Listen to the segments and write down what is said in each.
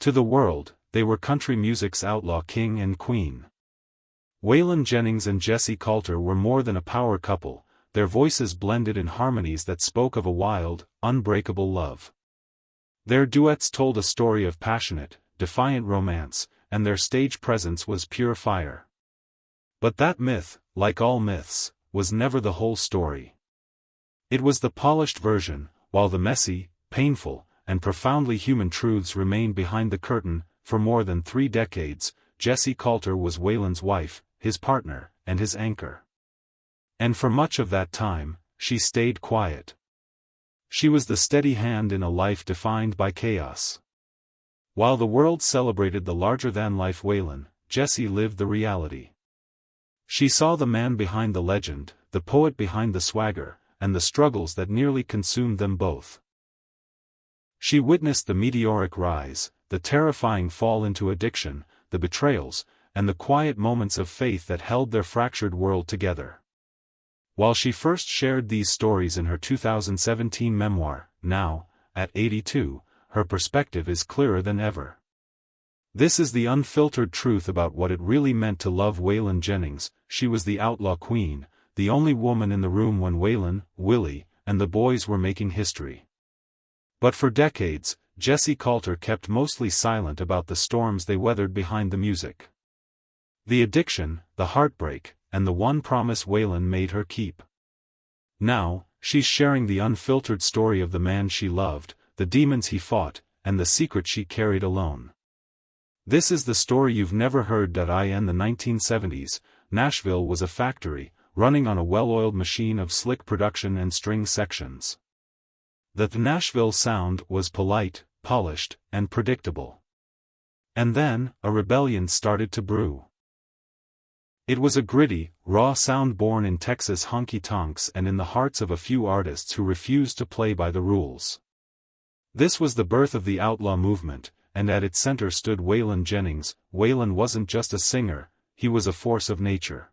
To the world, they were country music's outlaw king and queen. Waylon Jennings and Jessi Colter were more than a power couple, their voices blended in harmonies that spoke of a wild, unbreakable love. Their duets told a story of passionate, defiant romance, and their stage presence was pure fire. But that myth, like all myths, was never the whole story. It was the polished version, while the messy, painful, and profoundly human truths remained behind the curtain. For more than 3 decades, Jessi Colter was Waylon's wife, his partner, and his anchor. And for much of that time, she stayed quiet. She was the steady hand in a life defined by chaos. While the world celebrated the larger-than-life Waylon, Jessi lived the reality. She saw the man behind the legend, the poet behind the swagger, and the struggles that nearly consumed them both. She witnessed the meteoric rise, the terrifying fall into addiction, the betrayals, and the quiet moments of faith that held their fractured world together. While she first shared these stories in her 2017 memoir, now, at 82, her perspective is clearer than ever. This is the unfiltered truth about what it really meant to love Waylon Jennings. She was the outlaw queen, the only woman in the room when Waylon, Willie, and the boys were making history. But for decades, Jessi Colter kept mostly silent about the storms they weathered behind the music. The addiction, the heartbreak, and the one promise Waylon made her keep. Now, she's sharing the unfiltered story of the man she loved, the demons he fought, and the secret she carried alone. This is the story you've never heard. In the 1970s, Nashville was a factory, running on a well-oiled machine of slick production and string sections. The Nashville sound was polite, polished, and predictable. And then, a rebellion started to brew. It was a gritty, raw sound born in Texas honky-tonks and in the hearts of a few artists who refused to play by the rules. This was the birth of the outlaw movement, and at its center stood Waylon Jennings. Waylon wasn't just a singer, he was a force of nature.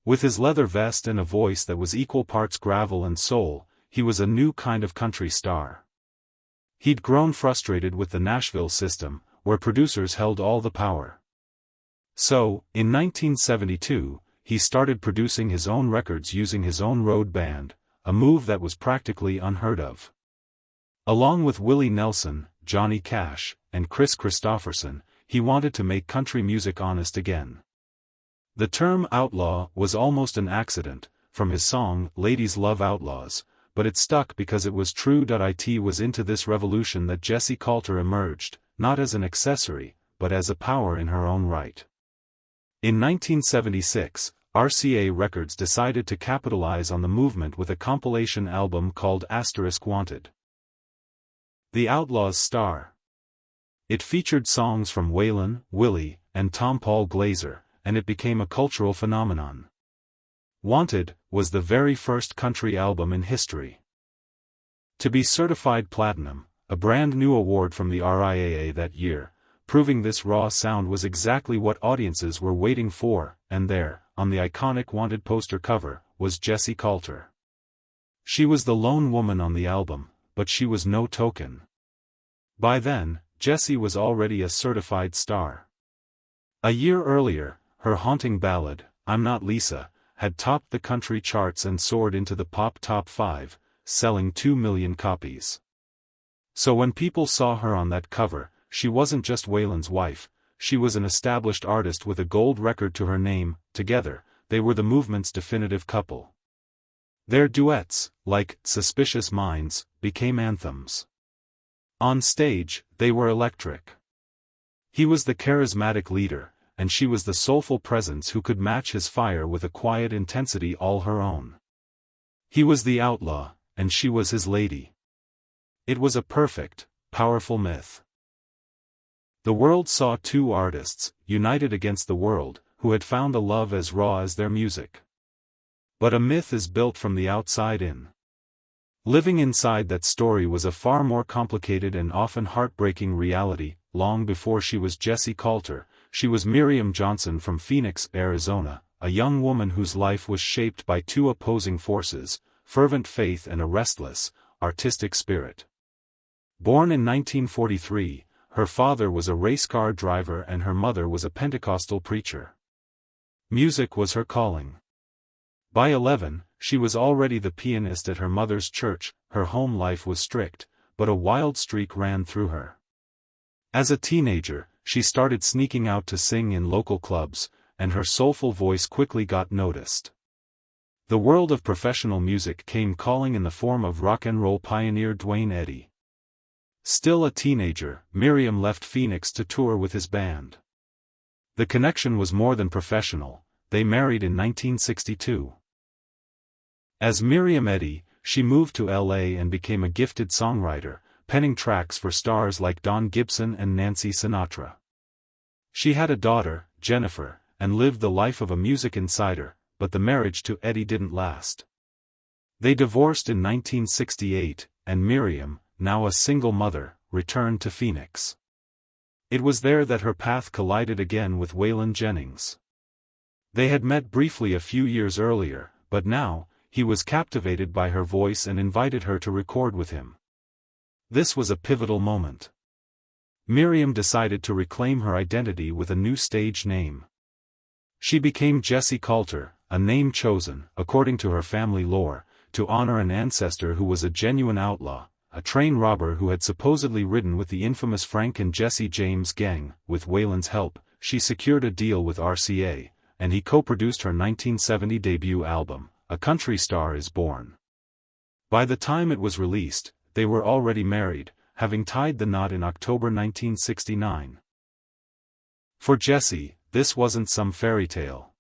With his leather vest and a voice that was equal parts gravel and soul, he was a new kind of country star. He'd grown frustrated with the Nashville system, where producers held all the power. So, in 1972, he started producing his own records using his own road band, a move that was practically unheard of. Along with Willie Nelson, Johnny Cash, and Chris Christopherson, he wanted to make country music honest again. The term outlaw was almost an accident, from his song, Ladies Love Outlaws, but it stuck because it was true. It was into this revolution that Jessi Colter emerged, not as an accessory, but as a power in her own right. In 1976, RCA Records decided to capitalize on the movement with a compilation album called *Wanted. The Outlaws star. It featured songs from Waylon, Willie, and Tom Paul Glaser, and it became a cultural phenomenon. Wanted was the very first country album in history to be certified platinum, a brand new award from the RIAA that year, proving this raw sound was exactly what audiences were waiting for. And there, on the iconic Wanted poster cover, was Jessi Colter. She was the lone woman on the album, but she was no token. By then, Jessi was already a certified star. A year earlier, her haunting ballad, I'm Not Lisa, had topped the country charts and soared into the pop top 5, selling 2 million copies. So when people saw her on that cover, she wasn't just Waylon's wife, she was an established artist with a gold record to her name. Together, they were the movement's definitive couple. Their duets, like Suspicious Minds, became anthems. On stage, they were electric. He was the charismatic leader, and she was the soulful presence who could match his fire with a quiet intensity all her own. He was the outlaw, and she was his lady. It was a perfect, powerful myth. The world saw two artists, united against the world, who had found a love as raw as their music. But a myth is built from the outside in. Living inside that story was a far more complicated and often heartbreaking reality. Long before she was Jessi Colter, she was Miriam Johnson from Phoenix, Arizona, a young woman whose life was shaped by two opposing forces, fervent faith and a restless, artistic spirit. Born in 1943, her father was a race car driver and her mother was a Pentecostal preacher. Music was her calling. By 11, she was already the pianist at her mother's church. Her home life was strict, but a wild streak ran through her. As a teenager, she started sneaking out to sing in local clubs, and her soulful voice quickly got noticed. The world of professional music came calling in the form of rock and roll pioneer Duane Eddy. Still a teenager, Miriam left Phoenix to tour with his band. The connection was more than professional. They married in 1962. As Miriam Eddy, she moved to LA and became a gifted songwriter, penning tracks for stars like Don Gibson and Nancy Sinatra. She had a daughter, Jennifer, and lived the life of a music insider, but the marriage to Eddy didn't last. They divorced in 1968, and Miriam, now a single mother, returned to Phoenix. It was there that her path collided again with Waylon Jennings. They had met briefly a few years earlier, but now, he was captivated by her voice and invited her to record with him. This was a pivotal moment. Miriam decided to reclaim her identity with a new stage name. She became Jessi Colter, a name chosen, according to her family lore, to honor an ancestor who was a genuine outlaw, a train robber who had supposedly ridden with the infamous Frank and Jesse James gang. With Waylon's help, she secured a deal with RCA, and he co-produced her 1970 debut album, A Country Star Is Born. By the time it was released, they were already married, having tied the knot in October 1969. For Jessi, this wasn't some fairy tale.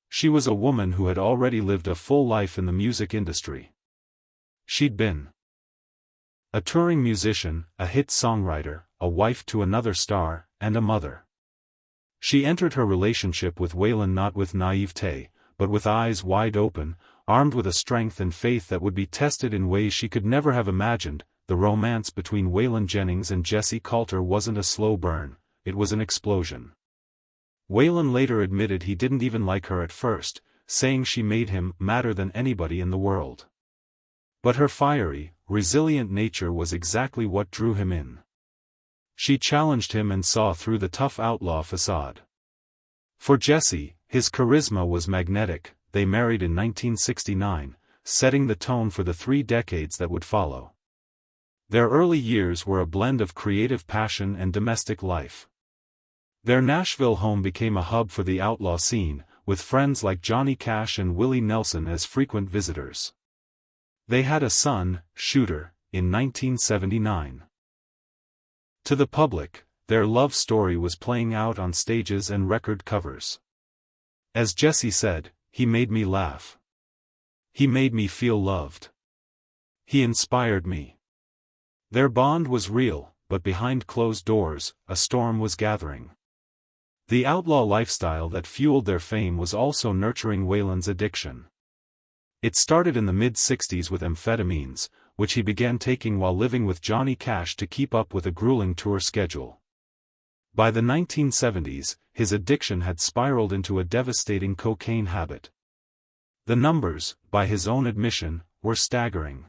She was a woman who had already lived a full life in the music industry. She'd been a touring musician, a hit songwriter, a wife to another star, and a mother. She entered her relationship with Waylon not with naivete, but with eyes wide open, armed with a strength and faith that would be tested in ways she could never have imagined. The romance between Waylon Jennings and Jessi Colter wasn't a slow burn, it was an explosion. Waylon later admitted he didn't even like her at first, saying she made him madder than anybody in the world. But her fiery, resilient nature was exactly what drew him in. She challenged him and saw through the tough outlaw facade. For Jessi, his charisma was magnetic. They married in 1969, setting the tone for the 3 decades that would follow. Their early years were a blend of creative passion and domestic life. Their Nashville home became a hub for the outlaw scene, with friends like Johnny Cash and Willie Nelson as frequent visitors. They had a son, Shooter, in 1979. To the public, their love story was playing out on stages and record covers. As Jessi said, "He made me laugh. He made me feel loved. He inspired me." Their bond was real, but behind closed doors, a storm was gathering. The outlaw lifestyle that fueled their fame was also nurturing Waylon's addiction. It started in the mid-60s with amphetamines, which he began taking while living with Johnny Cash to keep up with a grueling tour schedule. By the 1970s, his addiction had spiraled into a devastating cocaine habit. The numbers, by his own admission, were staggering.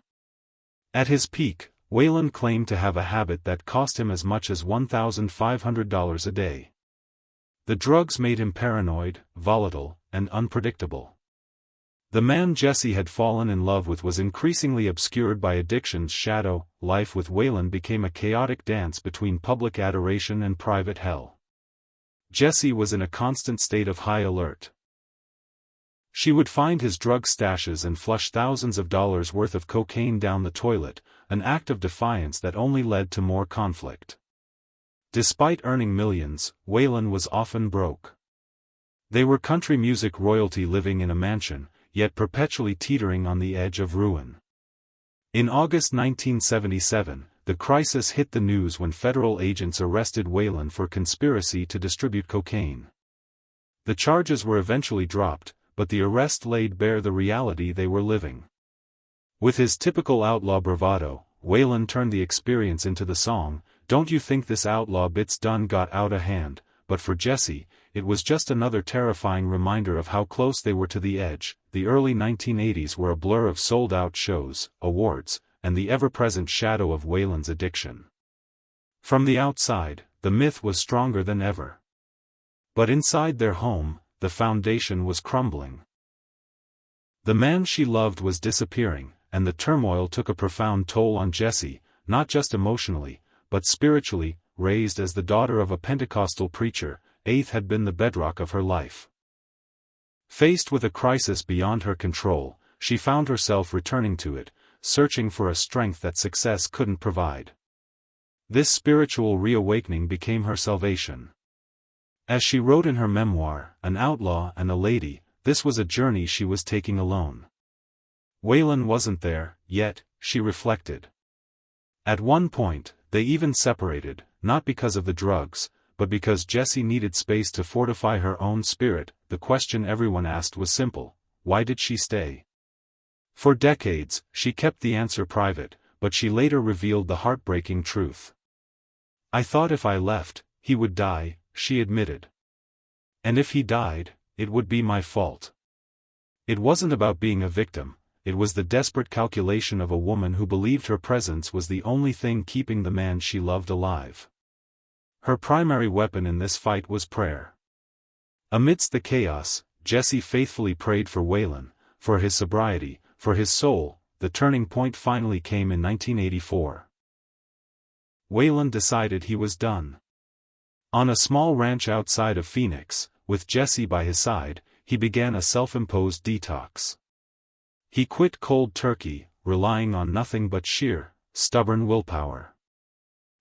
At his peak, Waylon claimed to have a habit that cost him as much as $1,500 a day. The drugs made him paranoid, volatile, and unpredictable. The man Jessi had fallen in love with was increasingly obscured by addiction's shadow. Life with Waylon became a chaotic dance between public adoration and private hell. Jessi was in a constant state of high alert. She would find his drug stashes and flush thousands of dollars worth of cocaine down the toilet, an act of defiance that only led to more conflict. Despite earning millions, Waylon was often broke. They were country music royalty living in a mansion, yet perpetually teetering on the edge of ruin. In August 1977, the crisis hit the news when federal agents arrested Waylon for conspiracy to distribute cocaine. The charges were eventually dropped, but the arrest laid bare the reality they were living. With his typical outlaw bravado, Waylon turned the experience into the song, "Don't You Think This Outlaw Bit's Done Got Out of Hand," but for Jessi, it was just another terrifying reminder of how close they were to the edge. The early 1980s were a blur of sold-out shows, awards, and the ever-present shadow of Waylon's addiction. From the outside, the myth was stronger than ever. But inside their home, the foundation was crumbling. The man she loved was disappearing, and the turmoil took a profound toll on Jessi, not just emotionally, but spiritually. Raised as the daughter of a Pentecostal preacher, faith had been the bedrock of her life. Faced with a crisis beyond her control, she found herself returning to it, searching for a strength that success couldn't provide. This spiritual reawakening became her salvation. As she wrote in her memoir, An Outlaw and a Lady, this was a journey she was taking alone. Waylon wasn't there, yet, she reflected. At one point, they even separated, not because of the drugs, but because Jessi needed space to fortify her own spirit. The question everyone asked was simple: why did she stay? For decades, she kept the answer private, but she later revealed the heartbreaking truth. "I thought if I left, he would die," she admitted. "And if he died, it would be my fault." It wasn't about being a victim, it was the desperate calculation of a woman who believed her presence was the only thing keeping the man she loved alive. Her primary weapon in this fight was prayer. Amidst the chaos, Jessi faithfully prayed for Waylon, for his sobriety, for his soul. The turning point finally came in 1984. Waylon decided he was done. On a small ranch outside of Phoenix, with Jessi by his side, he began a self-imposed detox. He quit cold turkey, relying on nothing but sheer, stubborn willpower.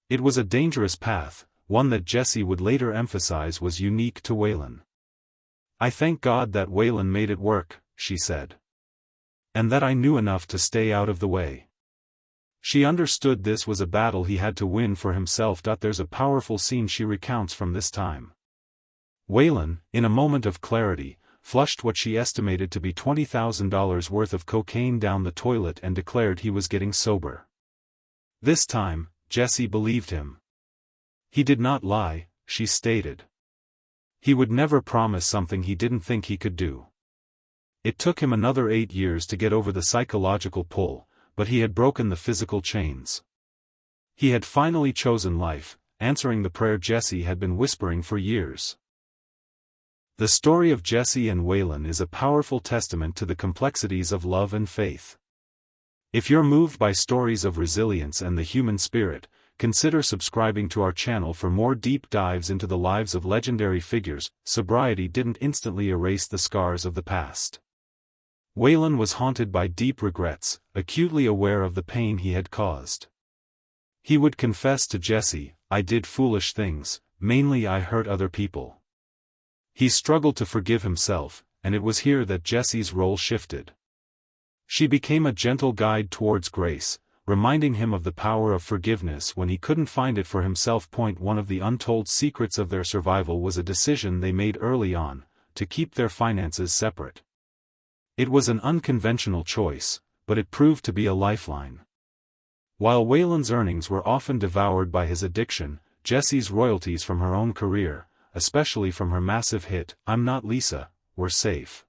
It was a dangerous path, one that Jessi would later emphasize was unique to Waylon. "I thank God that Waylon made it work," she said. "And that I knew enough to stay out of the way." She understood this was a battle he had to win for himself. There's a powerful scene she recounts from this time. Waylon, in a moment of clarity, flushed what she estimated to be $20,000 worth of cocaine down the toilet and declared he was getting sober. This time, Jessi believed him. He did not lie, she stated. He would never promise something he didn't think he could do. It took him another 8 years to get over the psychological pull, but he had broken the physical chains. He had finally chosen life, answering the prayer Jessi had been whispering for years. The story of Jessi and Waylon is a powerful testament to the complexities of love and faith. If you're moved by stories of resilience and the human spirit, consider subscribing to our channel for more deep dives into the lives of legendary figures. Sobriety didn't instantly erase the scars of the past. Waylon was haunted by deep regrets, acutely aware of the pain he had caused. He would confess to Jessi, "I did foolish things, mainly I hurt other people." He struggled to forgive himself, and it was here that Jessi's role shifted. She became a gentle guide towards grace, reminding him of the power of forgiveness when he couldn't find it for himself. One of the untold secrets of their survival was a decision they made early on, to keep their finances separate. It was an unconventional choice, but it proved to be a lifeline. While Waylon's earnings were often devoured by his addiction, Jessi's royalties from her own career, especially from her massive hit, I'm Not Lisa, were safe.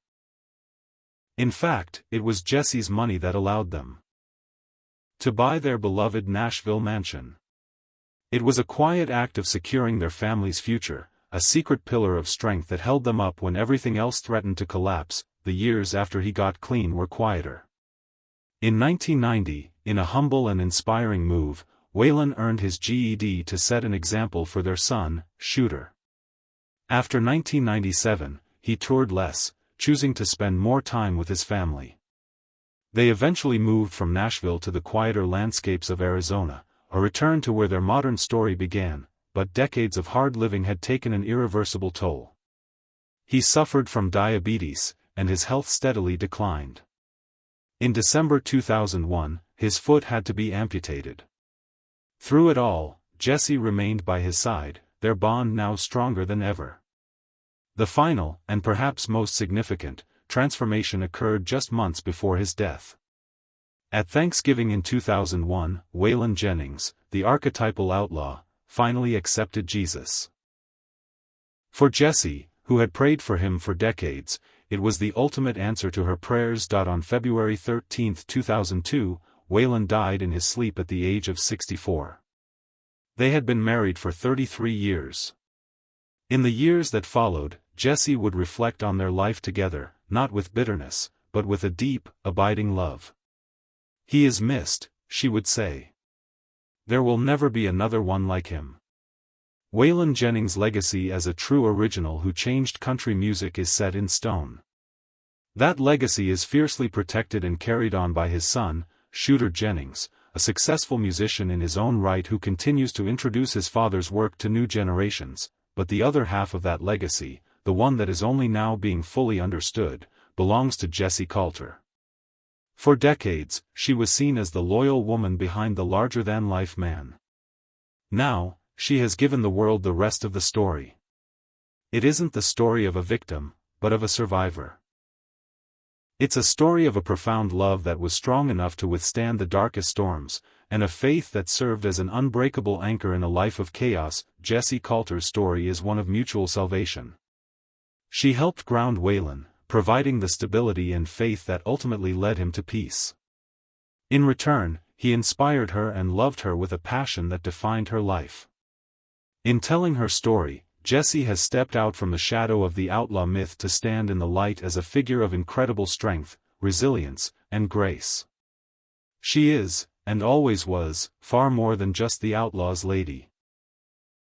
In fact, it was Jessi's money that allowed them to buy their beloved Nashville mansion. It was a quiet act of securing their family's future, a secret pillar of strength that held them up when everything else threatened to collapse. The years after he got clean were quieter. In 1990, in a humble and inspiring move, Waylon earned his GED to set an example for their son, Shooter. After 1997, he toured less, choosing to spend more time with his family. They eventually moved from Nashville to the quieter landscapes of Arizona, a return to where their modern story began, but decades of hard living had taken an irreversible toll. He suffered from diabetes, and his health steadily declined. In December 2001, his foot had to be amputated. Through it all, Jessi remained by his side, their bond now stronger than ever. The final, and perhaps most significant, transformation occurred just months before his death. At Thanksgiving in 2001, Waylon Jennings, the archetypal outlaw, finally accepted Jesus. For Jessi, who had prayed for him for decades, it was the ultimate answer to her prayers. On February 13, 2002, Waylon died in his sleep at the age of 64. They had been married for 33 years. In the years that followed, Jessi would reflect on their life together, not with bitterness, but with a deep, abiding love. "He is missed," she would say. "There will never be another one like him." Waylon Jennings' legacy as a true original who changed country music is set in stone. That legacy is fiercely protected and carried on by his son, Shooter Jennings, a successful musician in his own right who continues to introduce his father's work to new generations, but the other half of that legacy, the one that is only now being fully understood, belongs to Jessi Colter. For decades, she was seen as the loyal woman behind the larger-than-life man. Now, she has given the world the rest of the story. It isn't the story of a victim, but of a survivor. It's a story of a profound love that was strong enough to withstand the darkest storms, and a faith that served as an unbreakable anchor in a life of chaos. Jessi Colter's story is one of mutual salvation. She helped ground Waylon, providing the stability and faith that ultimately led him to peace. In return, he inspired her and loved her with a passion that defined her life. In telling her story, Jessi has stepped out from the shadow of the outlaw myth to stand in the light as a figure of incredible strength, resilience, and grace. She is, and always was, far more than just the outlaw's lady.